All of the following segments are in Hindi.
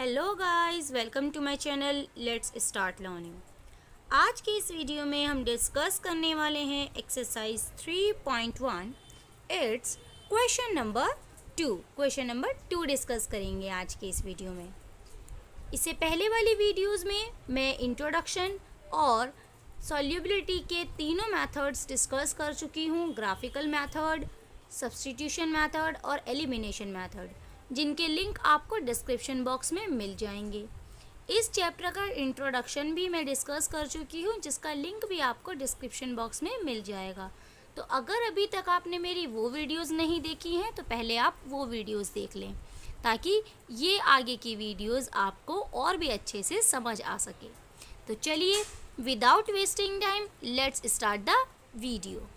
Hello guys, welcome to my channel let's start learning. आज की इस वीडियो में हम डिस्कस करने वाले हैं exercise 3.1 it's question number 2 discuss करेंगे आज के इस वीडियो में। इससे पहले वाली वीडियोस में मैं इंट्रोडक्शन और सॉल्युबिलिटी के तीनों मेथड्स डिस्कस कर चुकी हूँ, ग्राफिकल मेथड, सब्स्टिट्यूशन मेथड और एलिमिनेशन मेथड, जिनके लिंक आपको डिस्क्रिप्शन बॉक्स में मिल जाएंगे। इस चैप्टर का इंट्रोडक्शन भी मैं डिस्कस कर चुकी हूँ, जिसका लिंक भी आपको डिस्क्रिप्शन बॉक्स में मिल जाएगा। तो अगर अभी तक आपने मेरी वो वीडियोस नहीं देखी हैं तो पहले आप वो वीडियोस देख लें, ताकि ये आगे की वीडियोस आपको और भी अच्छे से समझ आ सके। तो चलिए, without wasting time let's start the video.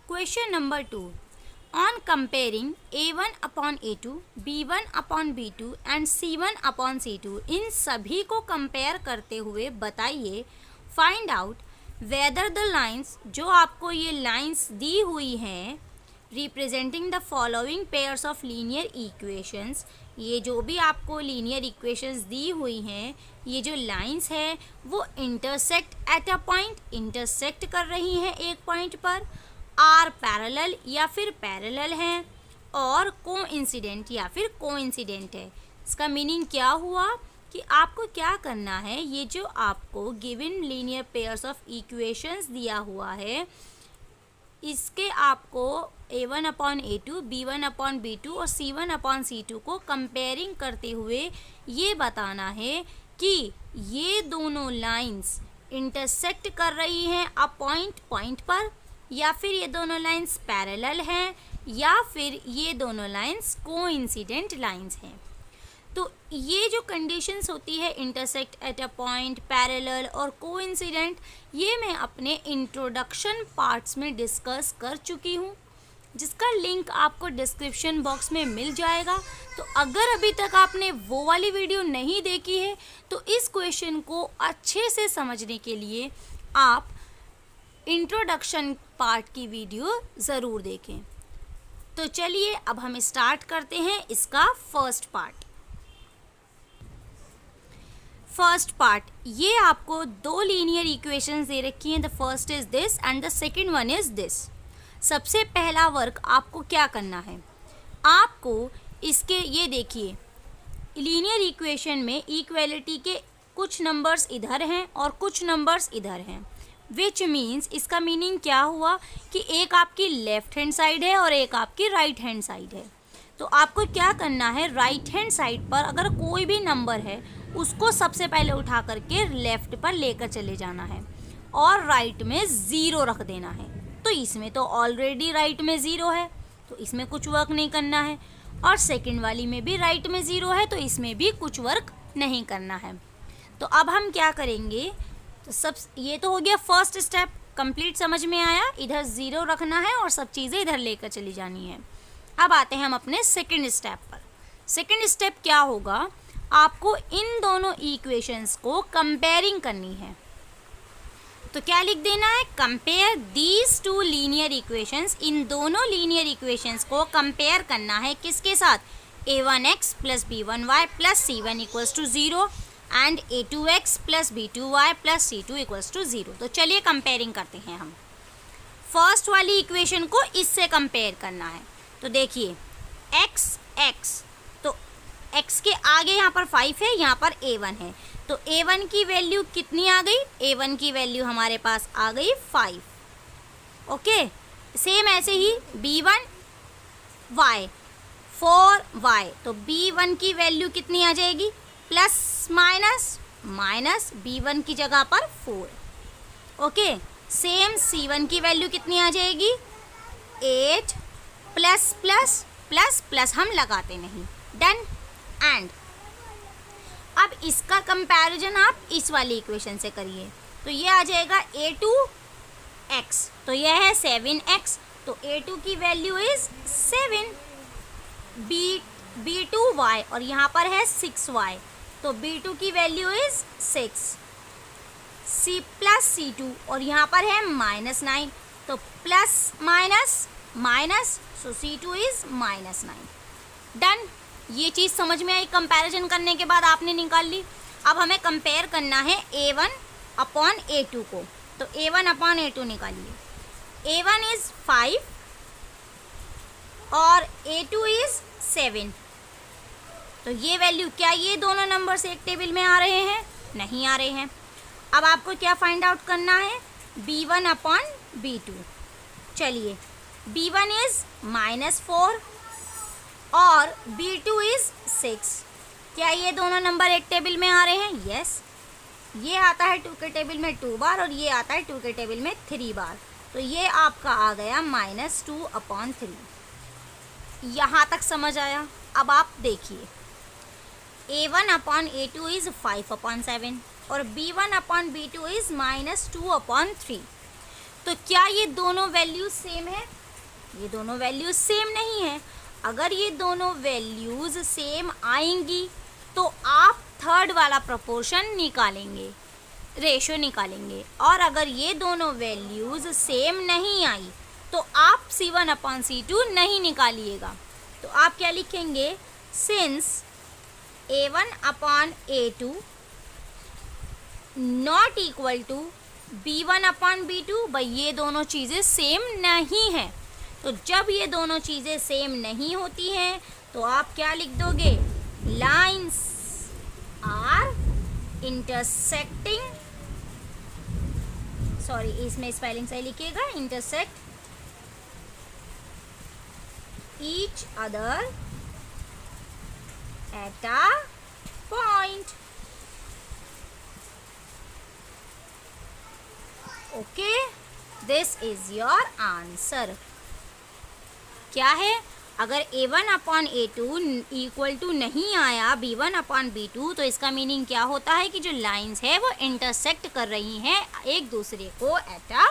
Question number 2. On comparing A1 upon A2, B1 upon B2 and C1 upon C2, इन सभी को कंपेयर करते हुए बताइए find out whether the lines, जो आपको ये लाइन्स दी हुई हैं representing the following pairs of linear equations, ये जो भी आपको लीनियर इक्वेशंस दी हुई हैं, ये जो लाइन्स है वो intersect at a point, intersect कर रही हैं एक पॉइंट पर, आर पैरेलल या फिर पैरेलल हैं, और कोइंसिडेंट या फिर कोइंसिडेंट है। इसका मीनिंग क्या हुआ कि आपको क्या करना है, ये जो आपको given linear pairs of equations दिया हुआ है, इसके आपको A1 upon A2, B1 upon B2 और C1 अपॉन C2 को कंपेयरिंग करते हुए ये बताना है कि ये दोनों लाइंस इंटरसेक्ट कर रही हैं अ पॉइंट पर, या फिर ये दोनों लाइंस पैरेलल हैं, या फिर ये दोनों लाइंस कोइंसिडेंट लाइंस हैं। तो ये जो कंडीशंस होती है intersect at a point, parallel और कोइंसिडेंट, ये मैं अपने इंट्रोडक्शन पार्ट्स में डिस्कस कर चुकी हूँ, जिसका लिंक आपको डिस्क्रिप्शन बॉक्स में मिल जाएगा। तो अगर अभी तक आपने वो वाली वीडियो नहीं देखी है तो इस क्वेश्चन को अच्छे से समझने के लिए आप इंट्रोडक्शन पार्ट की वीडियो ज़रूर देखें। तो चलिए अब हम स्टार्ट करते हैं इसका फर्स्ट पार्ट। ये आपको दो लीनियर इक्वेशंस दे रखी हैं, the first is this and the second one is this. सबसे पहला वर्क आपको क्या करना है, आपको इसके ये देखिए लीनियर इक्वेशन में इक्वलिटी के कुछ नंबर्स इधर हैं और कुछ नंबर्स इधर हैं, विच मीन्स इसका मीनिंग क्या हुआ कि एक आपकी लेफ्ट हैंड साइड है और एक आपकी राइट हैंड साइड है। तो आपको क्या करना है, राइट हैंड साइड पर अगर कोई भी नंबर है उसको सबसे पहले उठा करके लेफ्ट पर लेकर चले जाना है और राइट में ज़ीरो रख देना है। तो इसमें तो ऑलरेडी राइट में ज़ीरो है, तो इसमें कुछ वर्क नहीं करना है, और सेकंड वाली में भी राइट में ज़ीरो है, तो इसमें भी कुछ वर्क नहीं करना है। तो अब हम क्या करेंगे, तो सब ये तो हो गया फर्स्ट स्टेप कंप्लीट, समझ में आया, इधर ज़ीरो रखना है और सब चीज़ें इधर लेकर चली जानी है। अब आते हैं हम अपने सेकंड स्टेप पर। सेकंड स्टेप क्या होगा, आपको इन दोनों इक्वेशंस को कंपेयरिंग करनी है। तो क्या लिख देना है, compare these two linear equations, इन दोनों लीनियर इक्वेशंस को कंपेयर करना है किसके साथ, a1x plus b1y plus c1 equals to 0 and a2x plus b2y plus c2 equals to 0। तो चलिए कंपेयरिंग करते हैं हम। फर्स्ट वाली इक्वेशन को इससे कंपेयर करना है। तो देखिए x, तो x के आगे यहाँ पर 5 है, यहाँ पर a1 है, तो a1 की वैल्यू कितनी आ गई, a1 की वैल्यू हमारे पास आ गई 5। ओके, सेम ऐसे ही b1y 4y, तो b1 की वैल्यू कितनी आ जाएगी, प्लस माइनस b1 की जगह पर 4। ओके, सेम c1 की वैल्यू कितनी आ जाएगी, 8 प्लस प्लस प्लस प्लस हम लगाते नहीं, डन। एंड अब इसका कंपैरिजन आप इस वाली इक्वेशन से करिए, तो ये आ जाएगा a2x, तो यह है 7x, तो a2 की वैल्यू इज 7, b2y और यहाँ पर है 6y, तो B2 की value is 6, C plus C2 और यहाँ पर है -9, तो plus minus minus, so C2 is -9। Done. ये चीज़ समझ में आई। कंपैरिजन करने के बाद आपने निकाल ली। अब हमें कंपेयर करना है A1 अपॉन A2 को, तो A1 अपॉन A2 निकालिए। A1 इज 5 और A2 इज 7। तो ये वैल्यू, क्या ये दोनों नंबर्स एक टेबल में आ रहे हैं? नहीं आ रहे हैं। अब आपको क्या फाइंड आउट करना है? B1 upon B2। चलिए, B1 इज -4 और B2 इज 6। क्या ये दोनों नंबर एक टेबल में आ रहे हैं? यस। ये आता है 2 के टेबल में 2 बार और ये आता है 2 के टेबल में 3 बार, तो ये आपका आ गया -2/3। यहाँ तक समझ आया? अब आप देखिए, A1 अपॉन A2 इज 5/7 और B1 अपॉन B2 इज -2/3। तो क्या ये दोनों वैल्यूज सेम है? ये दोनों वैल्यूज सेम नहीं है। अगर ये दोनों वैल्यूज सेम आएंगी तो आप थर्ड वाला प्रोपोर्शन निकालेंगे, रेशो निकालेंगे, और अगर ये दोनों वैल्यूज सेम नहीं आई तो आप C1 अपॉन C2 नहीं निकालिएगा। तो आप क्या लिखेंगे? Since A1 upon A2 not equal to B1 upon B2, भाई ये दोनों चीज़ें सेम नहीं हैं। तो जब ये दोनों चीज़ें सेम नहीं होती हैं तो आप क्या लिख दोगे? लाइन्स आर इंटरसेक्टिंग, सॉरी इसमें स्पेलिंग सही लिखिएगा, intersect each other at a point. Okay, this is your answer. क्या है? अगर A1 upon A2 equal to नहीं आया B1 अपॉन B2, तो इसका मीनिंग क्या होता है कि जो लाइंस है वो इंटरसेक्ट कर रही हैं एक दूसरे को एट अ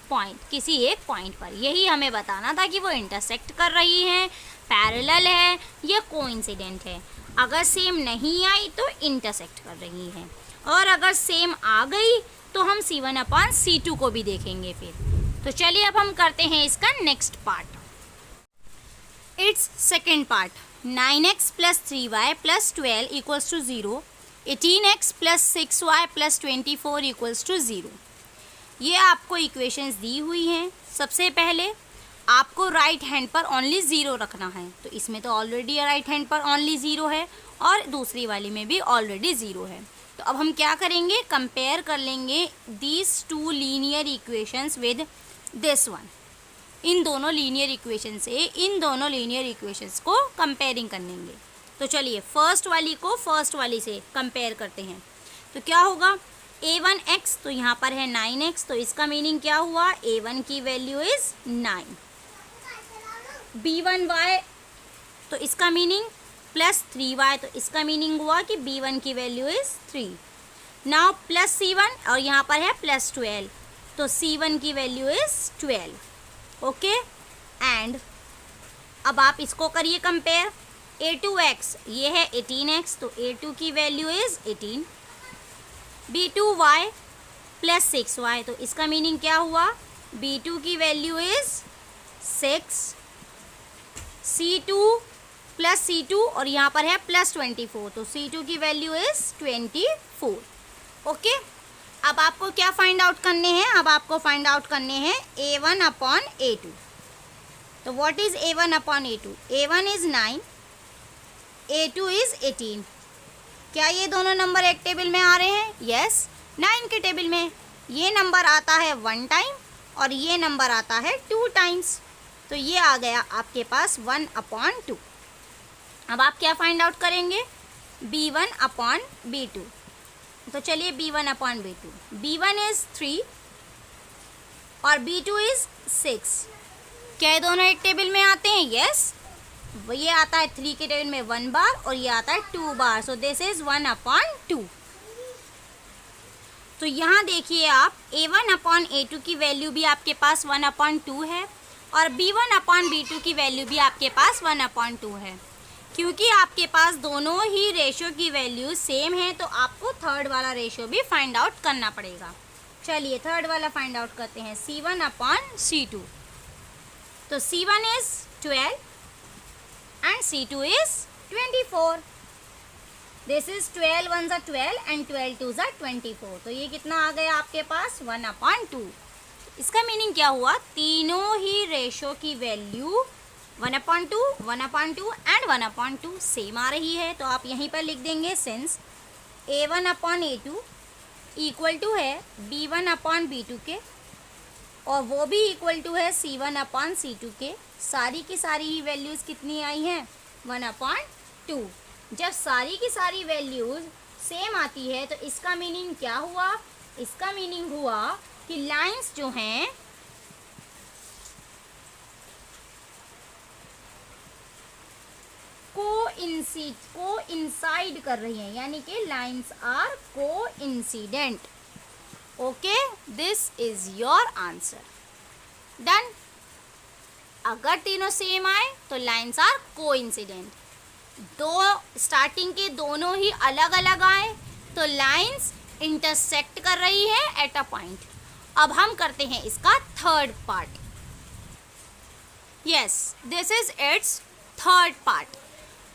पॉइंट, किसी एक पॉइंट पर। यही हमें बताना था कि वो इंटरसेक्ट कर रही हैं, पैरेलल है या कोइंसिडेंट है। अगर सेम नहीं आई तो इंटरसेक्ट कर रही हैं, और अगर सेम आ गई तो हम C1 अपॉन C2 को भी देखेंगे फिर। तो चलिए अब हम करते हैं इसका next part. It's second part. 9x plus 3y plus 12 equals to 0, 18x plus 6y plus 24 equals to 0। ये आपको इक्वेशंस दी हुई हैं। सबसे पहले आपको राइट हैंड पर ओनली 0 रखना है, तो इसमें तो ऑलरेडी राइट हैंड पर ओनली 0 है और दूसरी वाली में भी ऑलरेडी 0 है। तो अब हम क्या करेंगे? कंपेयर कर लेंगे these two linear equations with this one. इन दोनों लीनियर इक्वेशन से इन दोनों लीनियर इक्वेशंस को कंपेयरिंग कर लेंगे। तो चलिए फर्स्ट वाली को फर्स्ट वाली से कंपेयर करते हैं। तो क्या होगा? A1x, तो यहाँ पर है 9x, तो इसका मीनिंग क्या हुआ? A1 की वैल्यू इज 9। B1y, तो इसका मीनिंग प्लस 3y, तो इसका मीनिंग हुआ कि B1 की value is 3। Now plus C1 और यहाँ पर है प्लस 12, तो C1 की वैल्यू इज 12। ओके, एंड अब आप इसको करिए कंपेयर। A2x, ये है 18x, तो A2 की value is 18। B2y plus 6y, तो इसका मीनिंग क्या हुआ? B2 की value is 6। C2 plus C2 और यहाँ पर है प्लस 24, तो C2 की वैल्यू इज 24। ओके, अब आपको क्या फाइंड आउट करने हैं? अब आपको फाइंड आउट करने हैं A1 अपॉन A2। तो what is A1 upon A2? A1 is 9, A2 is 18। क्या ये दोनों नंबर एक टेबल में आ रहे हैं? यस, 9 के टेबल में ये नंबर आता है 1 टाइम और ये नंबर आता है 2 टाइम्स, तो ये आ गया आपके पास 1/2। अब आप क्या फाइंड आउट करेंगे? B1 upon B2। तो चलिए B1 upon B2। B1 is 3 और B2 इज 6। क्या ये दोनों एक टेबल में आते हैं? यस, ये आता है 3 के टेबल में 1 बार और ये आता है 2 बार, सो दिस इज 1/2। तो यहाँ देखिए आप A1 अपॉन A2 की वैल्यू भी आपके पास 1/2 है और B1 अपॉन B2 की वैल्यू भी आपके पास 1/2 है। क्योंकि आपके पास दोनों ही रेशो की वैल्यू सेम है तो आपको थर्ड वाला रेशो भी फाइंड आउट करना पड़ेगा। चलिए थर्ड वाला फाइंड आउट करते हैं, C1 अपॉन C2। तो C1 is 12 and C2 is 24। This is 12 1 ज़ा 12 एंड 12 2 ज़ा 24। तो ये कितना आ गया आपके पास 1/2। इसका मीनिंग क्या हुआ, तीनों ही रेशो की वैल्यू 1/2, 1/2 एंड 1/2 सेम आ रही है। तो आप यहीं पर लिख देंगे since A1 upon A2 equal to है B1 अपॉन B2 के, और वो भी इक्वल टू है C1 अपॉन C2 के। सारी की सारी ही वैल्यूज़ कितनी आई हैं 1/2। जब सारी की सारी वैल्यूज़ सेम आती है तो इसका मीनिंग क्या हुआ, इसका मीनिंग हुआ कि लाइंस जो हैं कोइंसाइड कर रही हैं, यानी कि lines are coincident. Okay, this is your answer. Done. अगर तीनों सेम आए तो लाइंस आर कोइंसिडेंट। दो स्टार्टिंग के दोनों ही अलग अलग आए तो लाइंस इंटरसेक्ट कर रही है एट अ पॉइंट। अब हम करते हैं इसका third part. Yes, this is it's third part.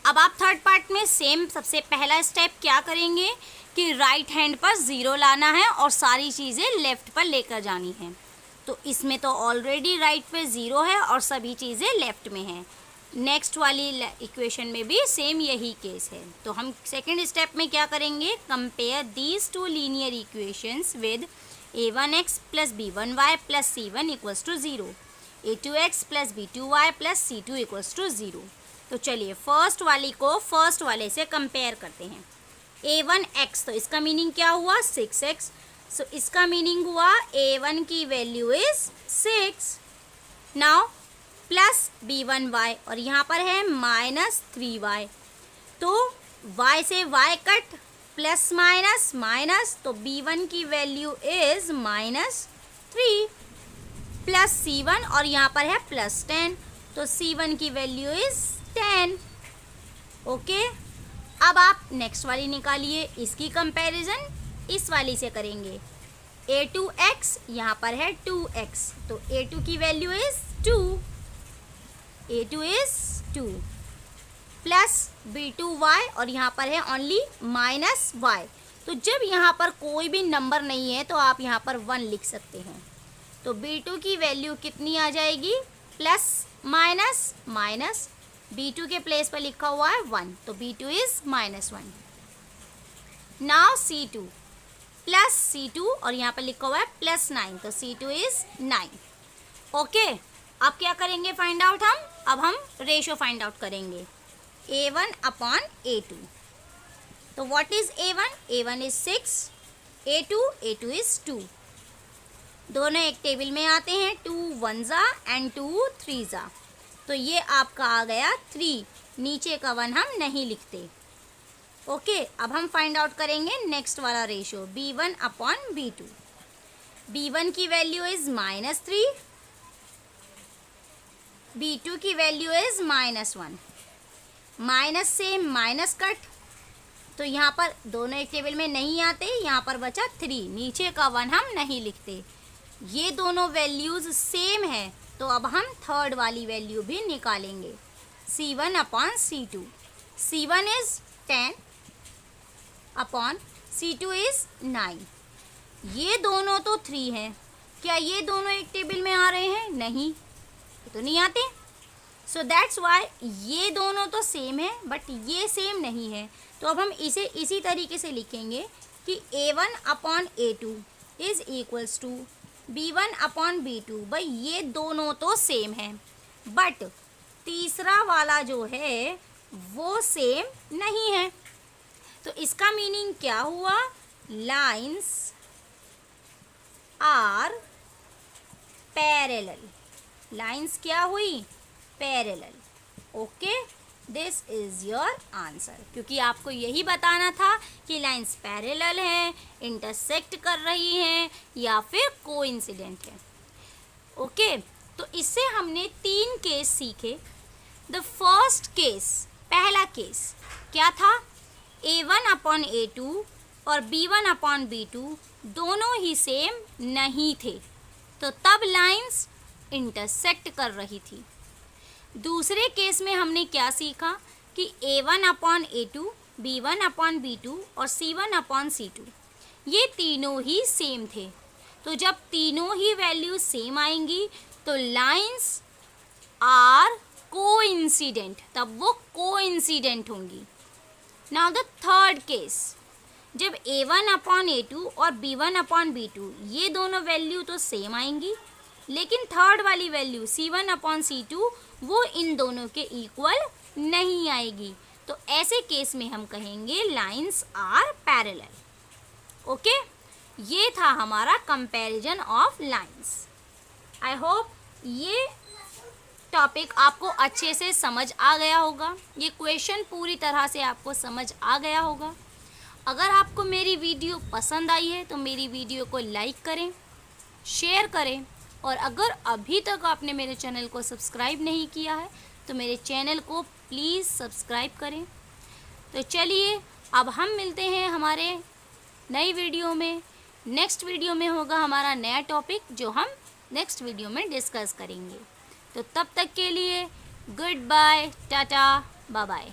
अब आप थर्ड पार्ट में सेम सबसे पहला स्टेप क्या करेंगे कि राइट हैंड पर ज़ीरो लाना है और सारी चीज़ें लेफ़्ट पर लेकर जानी हैं। तो इसमें तो ऑलरेडी राइट पे ज़ीरो है और सभी चीज़ें लेफ़्ट में हैं। नेक्स्ट वाली इक्वेशन में भी सेम यही केस है। तो हम सेकेंड स्टेप में क्या करेंगे, compare these two linear equations with a1x plus b1y plus c1 equals to 0, a2x plus b2y plus c2 equals to 0। तो चलिए फर्स्ट वाली को फर्स्ट वाले से कंपेयर करते हैं। a1x, तो इसका मीनिंग क्या हुआ 6x। सो इसका मीनिंग हुआ a1 की value is 6। Now plus b1y और यहाँ पर है -3y, तो y से y cut, plus minus minus, तो b1 की वैल्यू इज -3 प्लस c1 और यहाँ पर है +10, तो c1 की वैल्यू इज 10। ओके, अब आप नेक्स्ट वाली निकालिए, इसकी कंपैरिजन इस वाली से करेंगे। a2x यहाँ पर है 2x, तो a2 की value is 2, a2 is 2 plus b2y और यहाँ पर है ओनली -y। तो जब यहाँ पर कोई भी नंबर नहीं है तो आप यहाँ पर 1 लिख सकते हैं। तो b2 की वैल्यू कितनी आ जाएगी, प्लस माइनस माइनस, b2 के प्लेस पर लिखा हुआ है 1, तो b2 is -1। Now c2 plus c2 और यहाँ पर लिखा हुआ है +9, तो c2 इज 9। ओके, अब क्या करेंगे फाइंड आउट अब हम रेशो फाइंड आउट करेंगे a1 अपॉन a2। तो what is a1, a1 is 6, a2 is 2। दोनों एक टेबल में आते हैं, 2 1 ज़ा एंड 2 3 ज़ा। तो ये आपका आ गया 3, नीचे का 1 हम नहीं लिखते। ओके, अब हम फाइंड आउट करेंगे नेक्स्ट वाला ratio b1 upon b2। b1 की वैल्यू इज -3, b2 की वैल्यू इज -1। माइनस से माइनस कट, तो यहाँ पर दोनों एक टेबल में नहीं आते, यहाँ पर बचा 3, नीचे का 1 हम नहीं लिखते। ये दोनों वैल्यूज़ सेम है तो अब हम थर्ड वाली वैल्यू भी निकालेंगे, c1 upon c2। c1 is 10 upon c2 is 9। ये दोनों तो 3 हैं, क्या ये दोनों एक टेबल में आ रहे हैं, नहीं, ये तो नहीं आते। सो दैट्स वाई ये दोनों तो सेम है बट ये सेम नहीं है। तो अब हम इसे इसी तरीके से लिखेंगे कि a1 upon a2 is equals to b1 upon b2। भाई ये दोनों तो सेम है बट तीसरा वाला जो है वो सेम नहीं है। तो इसका मीनिंग क्या हुआ, लाइंस आर पैरेलल। लाइंस क्या हुई, parallel. Okay, this is your answer. क्योंकि आपको यही बताना था कि लाइंस पैरेलल हैं, इंटरसेक्ट कर रही हैं या फिर कोइंसिडेंट है। ओके, तो इससे हमने 3 केस सीखे। द फर्स्ट केस, पहला केस क्या था, A1 अपॉन A2 और B1 अपॉन B2 दोनों ही सेम नहीं थे, तो तब लाइंस इंटरसेक्ट कर रही थी। दूसरे केस में हमने क्या सीखा कि A1 upon A2, B1 upon B2 और C1 अपॉन C2 ये तीनों ही सेम थे, तो जब तीनों ही वैल्यू सेम आएंगी तो लाइंस आर कोइंसिडेंट, तब वो कोइंसिडेंट होंगी। नाउ द थर्ड केस, जब A1 अपॉन A2 और B1 अपॉन B2 ये दोनों वैल्यू तो सेम आएंगी, लेकिन थर्ड वाली वैल्यू C1 अपॉन C2 वो इन दोनों के इक्वल नहीं आएगी, तो ऐसे केस में हम कहेंगे लाइंस आर पैरेलल। ओके, ये था हमारा comparison of lines. I hope ये टॉपिक आपको अच्छे से समझ आ गया होगा, ये क्वेश्चन पूरी तरह से आपको समझ आ गया होगा। अगर आपको मेरी वीडियो पसंद आई है तो मेरी वीडियो को लाइक करें, शेयर करें, और अगर अभी तक आपने मेरे चैनल को सब्सक्राइब नहीं किया है तो मेरे चैनल को प्लीज़ सब्सक्राइब करें। तो चलिए अब हम मिलते हैं हमारे नई वीडियो में। नेक्स्ट वीडियो में होगा हमारा नया टॉपिक जो हम नेक्स्ट वीडियो में डिस्कस करेंगे। तो तब तक के लिए goodbye, tata, bye bye.